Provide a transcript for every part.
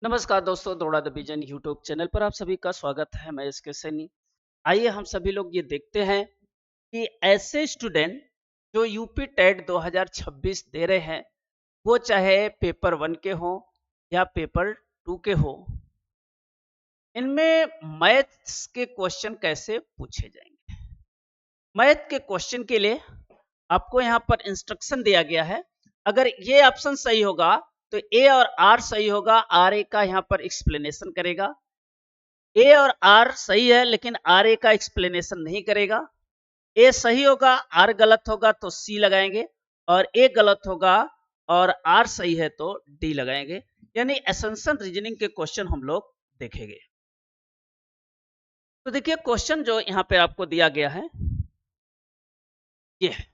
नमस्कार दोस्तों, दौड़ा द विजन यूट्यूब चैनल पर आप सभी का स्वागत है। मैं इसके सैनी। आइए हम सभी लोग ये देखते हैं कि ऐसे स्टूडेंट जो यूपी टेट 2026 दे रहे हैं, वो चाहे पेपर 1 के हो या पेपर 2 के हो, इनमें मैथ्स के क्वेश्चन कैसे पूछे जाएंगे। मैथ के क्वेश्चन के लिए आपको यहाँ पर इंस्ट्रक्शन दिया गया है। अगर ये ऑप्शन सही होगा तो ए और आर सही होगा। आर ए का यहाँ पर एक्सप्लेनेशन करेगा। ए और आर सही है लेकिन आर ए का एक्सप्लेनेशन नहीं करेगा। ए सही होगा, आर गलत होगा तो सी लगाएंगे, और ए गलत होगा और आर सही है तो डी लगाएंगे। यानी एसेंशियल रीजनिंग के क्वेश्चन हम लोग देखेंगे। तो देखिए क्वेश्चन जो यहाँ पे आपको दिया गया है ये है।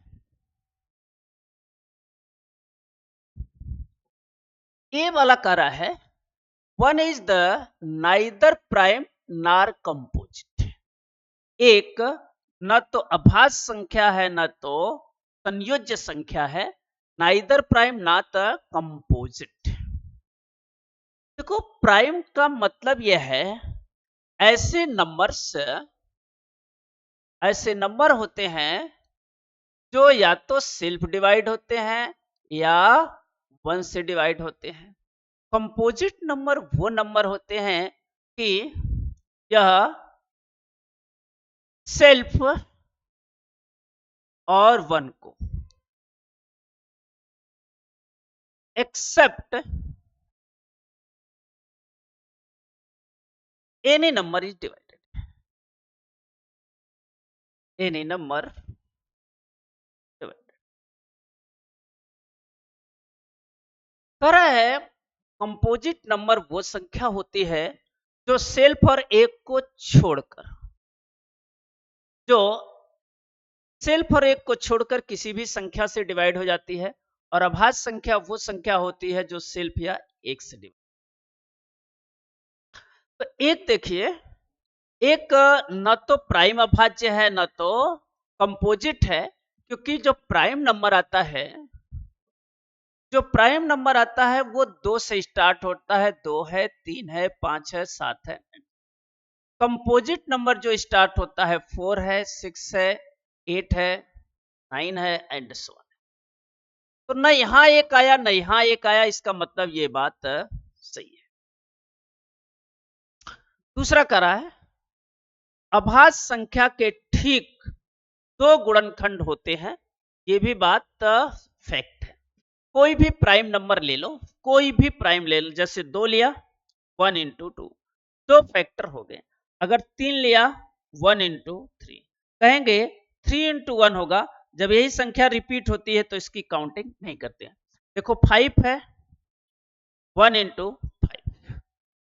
ए वाला कह रहा है one is the neither prime नार कंपोजिट। एक न तो अभाज्य संख्या है न तो संयोज्य संख्या है, नाइदर प्राइम नॉट कंपोजिट। देखो प्राइम का मतलब यह है ऐसे नंबर होते हैं जो या तो सेल्फ डिवाइड होते हैं या वन से डिवाइड होते हैं। कंपोजिट नंबर वो नंबर होते हैं कि यह सेल्फ और वन को except any number is divided. Any number divided कह रहा है कंपोजिट नंबर वो संख्या होती है जो सेल्फ और एक को छोड़कर, जो सेल्फ और एक को छोड़कर किसी भी संख्या से डिवाइड हो जाती है। और अभाज्य संख्या वो संख्या होती है जो सेल्फ या एक से डिवाइड। तो एक देखिए, एक न तो प्राइम अभाज्य है न तो कंपोजिट है, क्योंकि जो प्राइम नंबर आता है वो 2 से स्टार्ट होता है। 2 है, 3 है, 5 है, 7 है। कंपोजिट नंबर जो स्टार्ट होता है 4 है, 6 है, 8 है, 9 है एंड सो ऑन। तो न यहां एक आया न यहां एक आया, इसका मतलब ये बात सही है। दूसरा कह रहा है अभाज्य संख्या के ठीक 2 गुणनखंड होते हैं। ये भी बात फैक्ट है। कोई भी प्राइम नंबर ले लो, कोई भी प्राइम ले लो, जैसे 2 लिया 1 इंटू 2, 2 फैक्टर हो गए। अगर 3 लिया 1 इंटू 3, कहेंगे 3 इंटू 1 होगा। जब यही संख्या रिपीट होती है तो इसकी काउंटिंग नहीं करते हैं। देखो 5 है, 1 इंटू 5,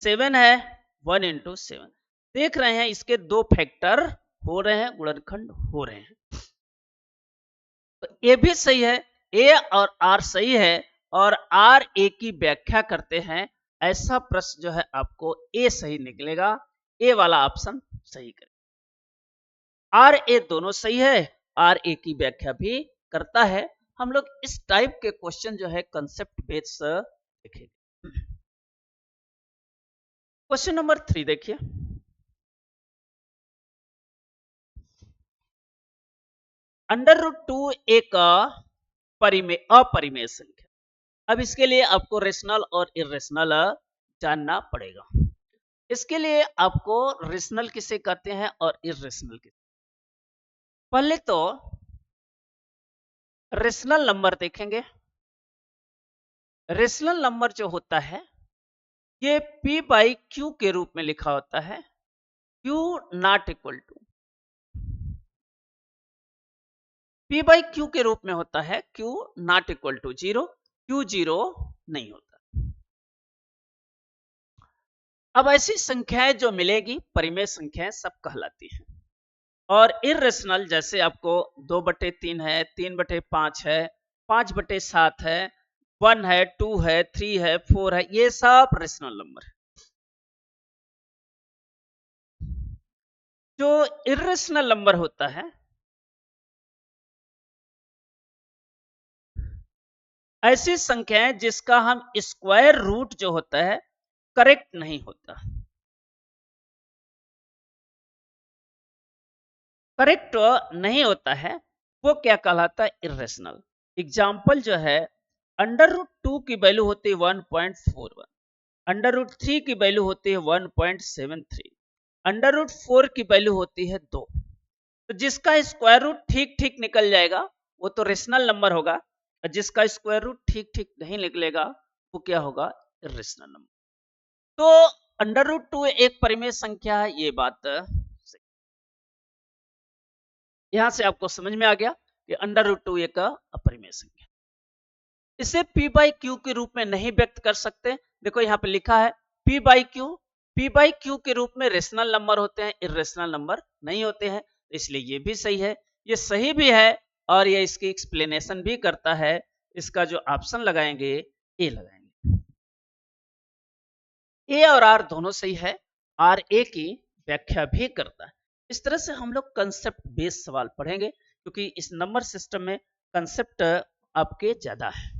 7 है, 1 इंटू 7। देख रहे हैं इसके 2 फैक्टर हो रहे हैं, गुणनखंड हो रहे हैं। तो ए भी सही है, ए और आर सही है, और आर ए की व्याख्या करते हैं। ऐसा प्रश्न जो है आपको ए सही निकलेगा। ए वाला ऑप्शन सही करें। आर ए दोनों सही है, आर ए की व्याख्या भी करता है। हम लोग इस टाइप के क्वेश्चन जो है कंसेप्ट बेस देखेंगे। क्वेश्चन नंबर 3 देखिए। अंडर रूट 2 एक अपरिमेय संख्या। अब इसके लिए आपको रेशनल और इरेशनल जानना पड़ेगा। इसके लिए आपको रेशनल किसे कहते हैं और इरेशनल किसे। पहले तो रेशनल नंबर देखेंगे। रेशनल नंबर जो होता है ये p बाई क्यू के रूप में लिखा होता है। q not equal to p by q के रूप में होता है। q not equal to 0, q 0 नहीं होता। अब ऐसी संख्याएं जो मिलेगी परिमेय संख्याएं सब कहलाती हैं। और इरेशनल जैसे आपको 2/3 है, 3/5 है, 5/7 है, 1 है, 2 है, 3 है, 4 है, ये सब रेशनल नंबर है। जो इरेशनल नंबर होता है ऐसी संख्याएं जिसका हम स्क्वायर रूट जो होता है करेक्ट नहीं होता। करेक्ट नहीं होता है, वो क्या कहलाता है? इरेशनल। एग्जाम्पल जो है, अंडर रूट 2 की वैल्यू होती है 1.41, अंडर रूट 3 की वैल्यू होती है 1.73, अंडर रूट 4 की वैल्यू होती है 2। तो जिसका स्क्वायर रूट ठीक ठीक निकल जाएगा वो तो रेशनल नंबर होगा, और जिसका स्क्वायर रूट ठीक ठीक नहीं निकलेगा वो क्या होगा? Irrational number. तो अंडर रूट 2 एक परिमेय संख्या है, ये बात सही। यहां से आपको समझ में आ गया कि अंडर रूट 2 एक अपरिमेय संख्या। इसे p बाई क्यू के रूप में नहीं व्यक्त कर सकते। देखो यहाँ पे लिखा है p by Q, p by q के रूप में रेशनल नंबर होते हैं, इरेशनल नंबर नहीं होते हैं, इसलिए ये भी सही है, ये सही भी है, और ये इसकी एक्सप्लेनेशन भी करता है। इसका जो ऑप्शन लगाएंगे, ए लगाएंगे। ए और आर दोनों सही है, आर ए की व्याख्या भी करता है। इस तरह से हम लोग कंसेप्ट बेस्ड सवाल पढ़ेंगे, क्योंकि इस नंबर सिस्टम में कंसेप्ट आपके ज्यादा है।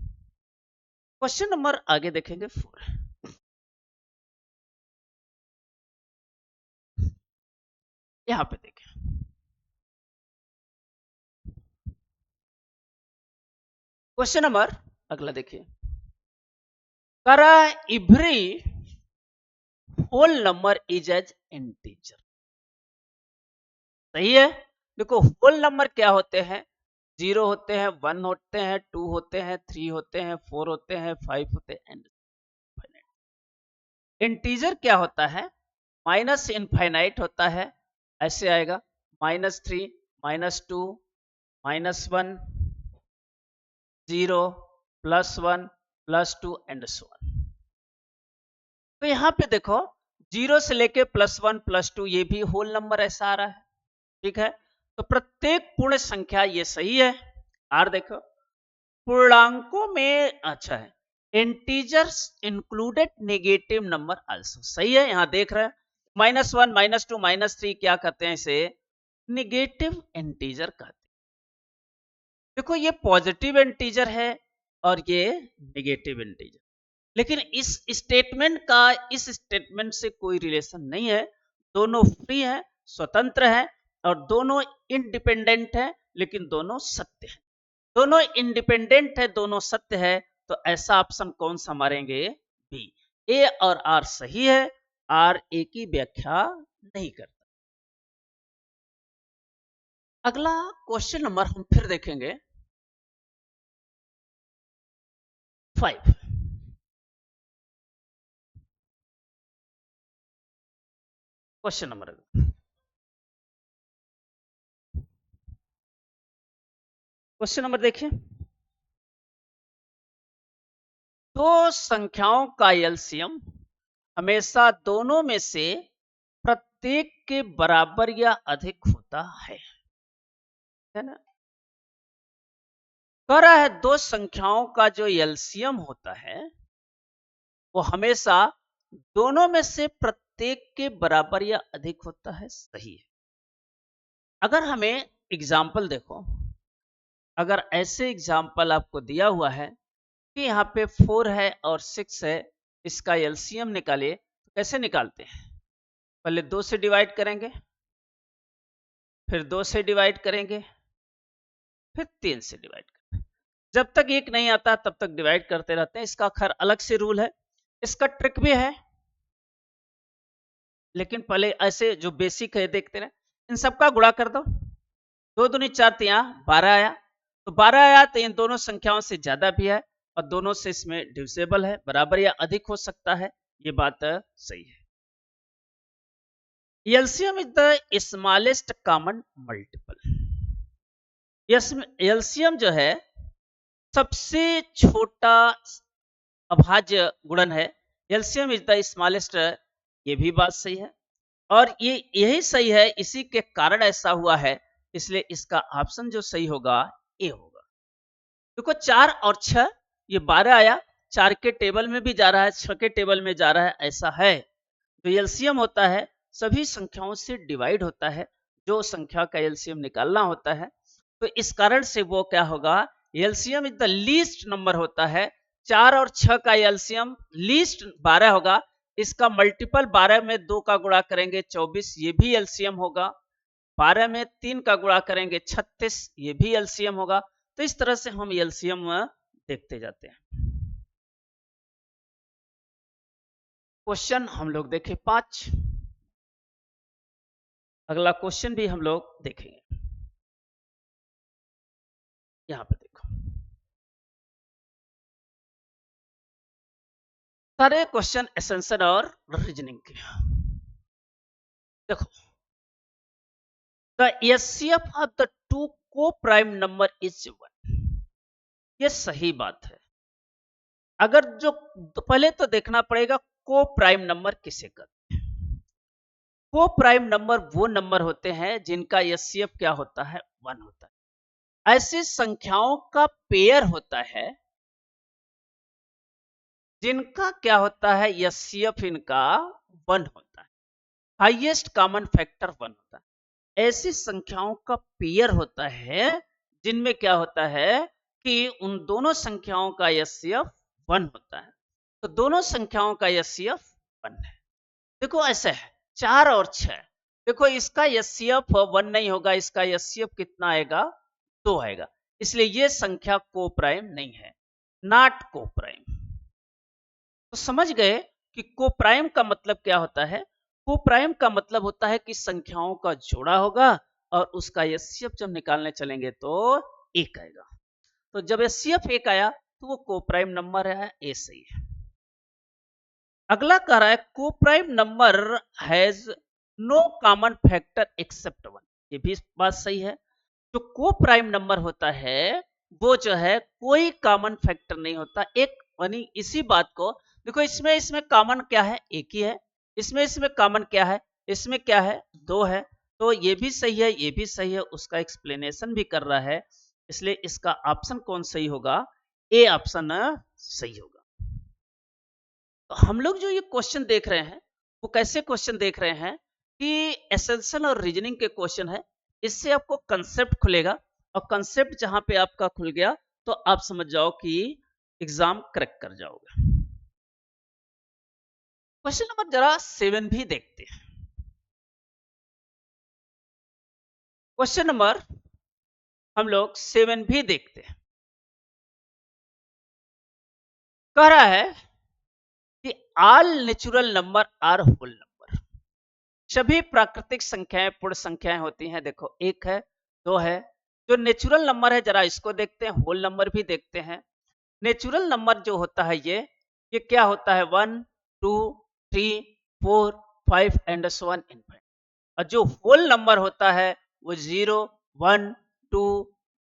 क्वेश्चन नंबर आगे देखेंगे 4। यहां पे देखें, क्वेश्चन नंबर अगला देखिए, करा every whole number is as integer. सही है। देखो होल नंबर क्या होते हैं? 0 होते हैं, 1 होते हैं, 2 होते हैं, 3 होते हैं, 4 होते हैं, 5 होते हैं, एंड इंटीजर क्या होता है? माइनस इनफाइनाइट होता है, ऐसे आएगा -3, -2, -1, 0, +1, +2 एंड सो ऑन। तो यहां पे देखो 0 से लेके +1, +2 ये भी होल नंबर ऐसा आ रहा है, ठीक है। तो प्रत्येक पूर्ण संख्या ये सही है। आर देखो, पूर्णांकों में अच्छा है, integers included negative number also, सही है। यहां देख रहे हैं -1, -2, -3 क्या कहते हैं? इसे नेगेटिव इंटीजर कहते हैं। देखो ये पॉजिटिव इंटीजर है और ये नेगेटिव इंटीजर, लेकिन इस स्टेटमेंट का इस स्टेटमेंट से कोई रिलेशन नहीं है। दोनों फ्री है, स्वतंत्र है, और दोनों इंडिपेंडेंट है, लेकिन दोनों सत्य है। दोनों इंडिपेंडेंट है, दोनों सत्य है, तो ऐसा ऑप्शन कौन सा मारेंगे? बी। ए और आर सही है, आर ए की व्याख्या नहीं करता। अगला क्वेश्चन नंबर हम फिर देखेंगे 5। क्वेश्चन नंबर देखिए, दो संख्याओं का एलसीएम हमेशा दोनों में से प्रत्येक के बराबर या अधिक होता है ना। कह रहा है दो संख्याओं का जो एलसीएम होता है वो हमेशा दोनों में से प्रत्येक के बराबर या अधिक होता है, सही है। अगर हमें एग्जाम्पल देखो, अगर ऐसे एग्जाम्पल आपको दिया हुआ है कि यहाँ पे 4 है और 6 है, इसका एलसीएम निकालिए, तो कैसे निकालते हैं? पहले 2 से डिवाइड करेंगे, फिर 2 से डिवाइड करेंगे, फिर 3 से डिवाइड करेंगे। जब तक एक नहीं आता तब तक डिवाइड करते रहते हैं। इसका खैर अलग से रूल है, इसका ट्रिक भी है, लेकिन पहले ऐसे जो बेसिक है देखते रहे। इन सबका गुणा कर दो, 2 दूनी 4, 12 आया। तो 12 आया तो इन दोनों संख्याओं से ज्यादा भी है, और दोनों से इसमें डिविजिबल है, बराबर या अधिक हो सकता है, ये बात सही है। LCM is the smallest common multiple. LCM जो है सबसे छोटा अभाज्य गुणन है। एलसीएम इज द स्मॉलेस्ट, ये भी बात सही है, और ये यही सही है, इसी के कारण ऐसा हुआ है, इसलिए इसका ऑप्शन जो सही होगा ए होगा। देखो 4 और 6, ये 12 आया, 4 के टेबल में भी जा रहा है, 6 के टेबल में जा रहा है, ऐसा है। तो एलसीएम होता है सभी संख्याओं से डिवाइड होता है, जो संख्या का एलसीएम निकालना होता है, तो इस कारण से वो क्या होगा? LCM is the least number होता है। 4 और 6 का एलसीएम लीस्ट 12 होगा, इसका मल्टीपल 12 में 2 का गुणा करेंगे 24, ये भी एलसीएम होगा। 12 में 3 का गुणा करेंगे 36, ये भी एलसीएम होगा। तो इस तरह से हम एलसीएम देखते जाते हैं। क्वेश्चन हम लोग देखें 5। अगला क्वेश्चन भी हम लोग देखेंगे। यहां पे देखो, सारे क्वेश्चन एसेंशियल और रीजनिंग के। देखो, the HCF of the two को प्राइम नंबर इज 1। ये सही बात है। अगर जो तो पहले तो देखना पड़ेगा को प्राइम नंबर किसे कहते हैं। को प्राइम नंबर वो नंबर होते हैं जिनका एचसीएफ क्या होता है, 1 होता है। ऐसी संख्याओं का पेयर होता है जिनका क्या होता है, एचसीएफ इनका 1 होता है। हाईएस्ट कॉमन फैक्टर 1 होता है। ऐसी संख्याओं का पेयर होता है जिनमें क्या होता है कि उन दोनों संख्याओं का एचसीएफ 1 होता है। तो दोनों संख्याओं का एचसीएफ 1 है। देखो ऐसे है 4 और 6। देखो इसका एचसीएफ 1 नहीं होगा, इसका एचसीएफ कितना आएगा, 2 आएगा। इसलिए ये संख्या को प्राइम नहीं है, नॉट को प्राइम। तो समझ गए कि को प्राइम का मतलब क्या होता है। को प्राइम का मतलब होता है कि संख्याओं का जोड़ा होगा और उसका एचसीएफ जब निकालने चलेंगे तो 1 आएगा। तो जब एचसीएफ 1 आया तो वो को प्राइम नंबर है, ए सही है। अगला कह रहा है को prime number has no common factor except 1। ये भी बात सही है। जो को प्राइम नंबर होता है वो जो है कोई कॉमन फैक्टर नहीं होता। एक यानी इसी बात को देखो, इसमें कॉमन क्या है, एक ही है। इसमें कॉमन क्या है, इसमें क्या है, 2 है। तो ये भी सही है, ये भी सही है, उसका एक्सप्लेनेशन भी कर रहा है। इसलिए इसका ऑप्शन कौन सही होगा, ए ऑप्शन सही होगा। तो हम लोग जो ये क्वेश्चन देख रहे हैं वो कैसे क्वेश्चन देख रहे हैं कि एसेंशियल और रीजनिंग के क्वेश्चन है। इससे आपको कंसेप्ट खुलेगा और कंसेप्ट जहां पे आपका खुल गया तो आप समझ जाओ कि एग्जाम क्रैक कर जाओगे। क्वेश्चन नंबर जरा 7 भी देखते हैं। क्वेश्चन नंबर हम लोग 7 भी देखते हैं। कह रहा है कि all natural number are whole number. सभी प्राकृतिक संख्याएं पूर्ण संख्याएं होती हैं। देखो 1 है, 2 है। जो नेचुरल नंबर है जरा इसको देखते हैं, होल नंबर भी देखते हैं। नेचुरल नंबर जो होता है ये क्या होता है, 1 2 3 4 5 एंड सो ऑन इनफिनिट। और जो होल नंबर होता है वो 0 1 2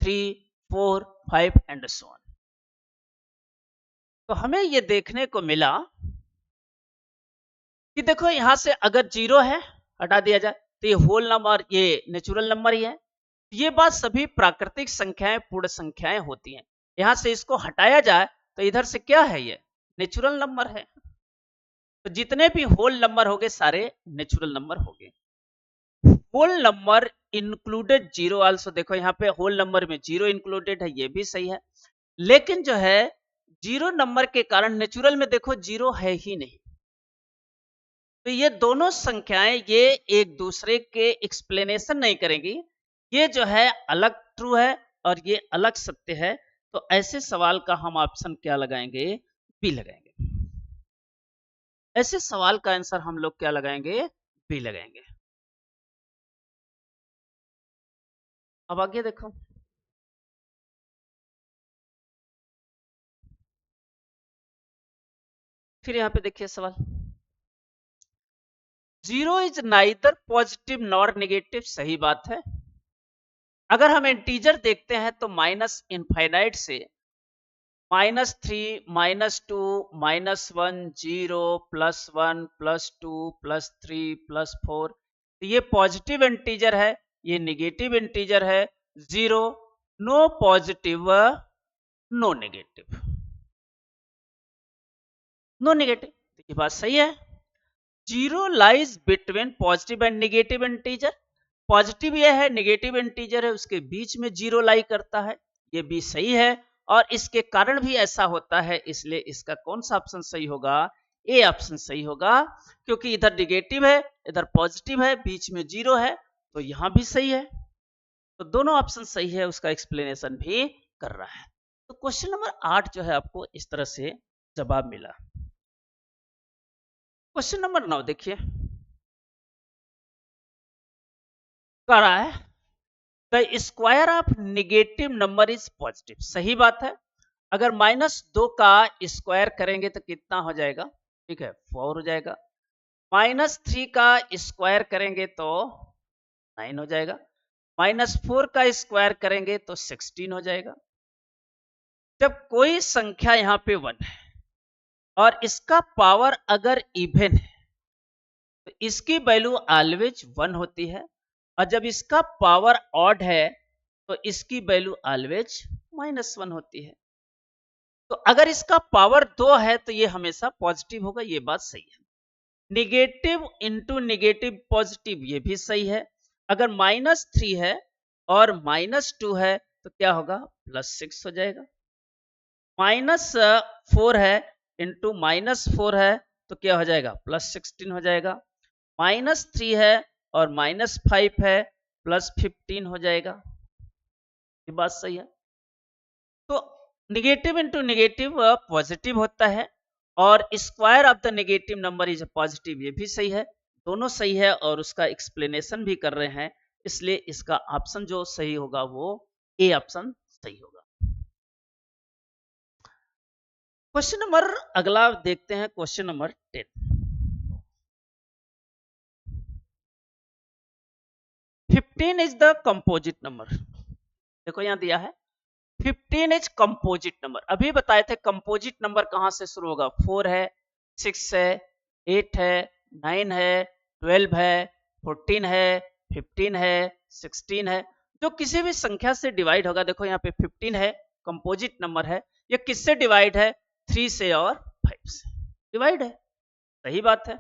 3 4 5 एंड सो ऑन। तो हमें ये देखने को मिला कि देखो यहां से अगर 0 है हटा दिया जाए तो ये होल नंबर, ये नेचुरल नंबर ही है। ये बात सभी प्राकृतिक संख्याएं पूर्ण संख्याएं होती हैं। यहां से इसको हटाया जाए तो इधर से क्या है, ये नेचुरल नंबर है। तो जितने भी होल नंबर होंगे सारे नेचुरल नंबर होंगे। Whole number included 0 also. देखो यहाँ पे होल नंबर में 0 इंक्लूडेड है, ये भी सही है। लेकिन जो है 0 नंबर के कारण नेचुरल में देखो 0 है ही नहीं। तो ये दोनों संख्याएं ये एक दूसरे के एक्सप्लेनेशन नहीं करेंगी। ये जो है अलग ट्रू है और ये अलग सत्य है। तो ऐसे सवाल का हम ऑप्शन क्या लगाएंगे, बी लगाएंगे। ऐसे सवाल का आंसर हम लोग क्या लगाएंगे, बी लगाएंगे। अब आगे देखो, फिर यहां पे देखिए सवाल, 0 is neither positive nor negative. सही बात है। अगर हम इंटीजर देखते हैं तो माइनस इनफाइनाइट से -3 -2 -1 0 +1 +2 +3 +4, तो ये पॉजिटिव इंटीजर है, ये नेगेटिव इंटीजर है। 0 no positive no negative, no negative. तो ये बात सही है। 0 lies between positive and negative integer. Positive ये है, नेगेटिव इंटीजर है, उसके बीच में 0 लाई करता है, ये भी सही है। और इसके कारण भी ऐसा होता है, इसलिए इसका कौन सा ऑप्शन सही होगा, ए ऑप्शन सही होगा, क्योंकि इधर निगेटिव है, इधर पॉजिटिव है, बीच में 0 है, तो यहां भी सही है। तो दोनों ऑप्शन सही है, उसका एक्सप्लेनेशन भी कर रहा है। तो क्वेश्चन नंबर 8 जो है आपको इस तरह से जवाब मिला। क्वेश्चन नंबर 9 देखिए, कह रहा है the square of negative number is positive. सही बात है। अगर -2 का स्क्वायर करेंगे तो कितना हो जाएगा? ठीक है, 4 हो जाएगा। -3 का स्क्वायर करेंगे तो 9 हो जाएगा। -4 का स्क्वायर करेंगे तो 16 हो जाएगा। जब कोई संख्या यहाँ पे 1 है और इसका पावर अगर इवन है तो इसकी वैल्यू ऑलवेज 1 होती है, और जब इसका पावर ऑड है तो इसकी वैल्यू ऑलवेज -1 होती है। तो अगर इसका पावर 2 है तो ये हमेशा पॉजिटिव होगा, ये बात सही है। निगेटिव इंटू निगेटिव पॉजिटिव, ये भी सही है। अगर -3 है और -2 है तो क्या होगा? +6 हो जाएगा। -4 है इंटू -4 है तो क्या हो जाएगा? +16 हो जाएगा। -3 है और -5 है, +15 हो जाएगा। ये बात सही है। तो निगेटिव इंटू निगेटिव पॉजिटिव होता है, और square of the negative number is positive, ये भी सही है। दोनों सही है और उसका एक्सप्लेनेशन भी कर रहे हैं, इसलिए इसका ऑप्शन जो सही होगा वो ए ऑप्शन सही होगा। क्वेश्चन नंबर अगला देखते हैं, question number 10। 15 is the composite number. देखो यहां दिया है 15 इज कंपोजिट नंबर। अभी बताए थे कंपोजिट नंबर कहां से शुरू होगा? 4 है, 6 है, 8 है, 9 है, 12 है, 14 है, 15 है, 16 है, जो किसी भी संख्या से डिवाइड होगा। देखो यहाँ पे 15 है, कंपोजिट नंबर है। ये किससे डिवाइड है? 3 से और 5 से डिवाइड है। सही बात है।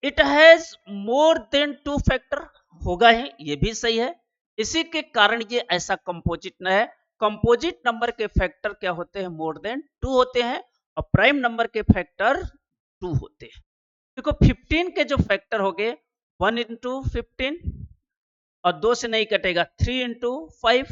It has more than 2 factor, होगा ही, ये भी सही है। इसी के कारण ये ऐसा कंपोजिट न है। कंपोजिट नंबर के फैक्टर क्या होते हैं? मोर देन 2 होते हैं, और प्राइम नंबर के फैक्टर 2 होते हैं। देखो 15 के जो फैक्टर हो गए 1 इंटू 15, और 2 से नहीं कटेगा, 3 इंटू 5,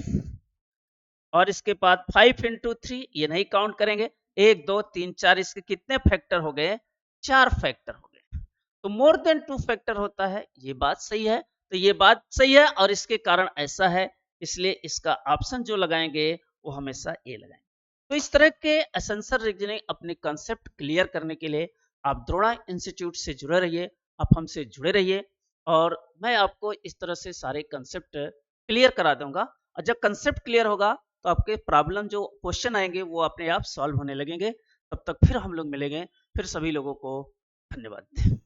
और इसके बाद 5 इंटू 3, ये नहीं काउंट करेंगे। 1 2 3 4, इसके कितने फैक्टर हो गए? 4 फैक्टर हो गए। तो मोर देन 2 फैक्टर होता है, ये बात सही है। तो ये बात सही है और इसके कारण ऐसा है, इसलिए इसका ऑप्शन जो लगाएंगे वो हमेशा ए लगाएंगे। तो इस तरह के एसेंशियल रीजनिंग अपने कंसेप्ट क्लियर करने के लिए आप द्रोणा इंस्टीट्यूट से जुड़े रहिए, आप हमसे जुड़े रहिए, और मैं आपको इस तरह से सारे कंसेप्ट क्लियर करा दूंगा। और जब कंसेप्ट क्लियर होगा तो आपके प्रॉब्लम जो क्वेश्चन आएंगे वो अपने आप सॉल्व होने लगेंगे। तब तक फिर हम लोग मिलेंगे। फिर सभी लोगों को धन्यवाद।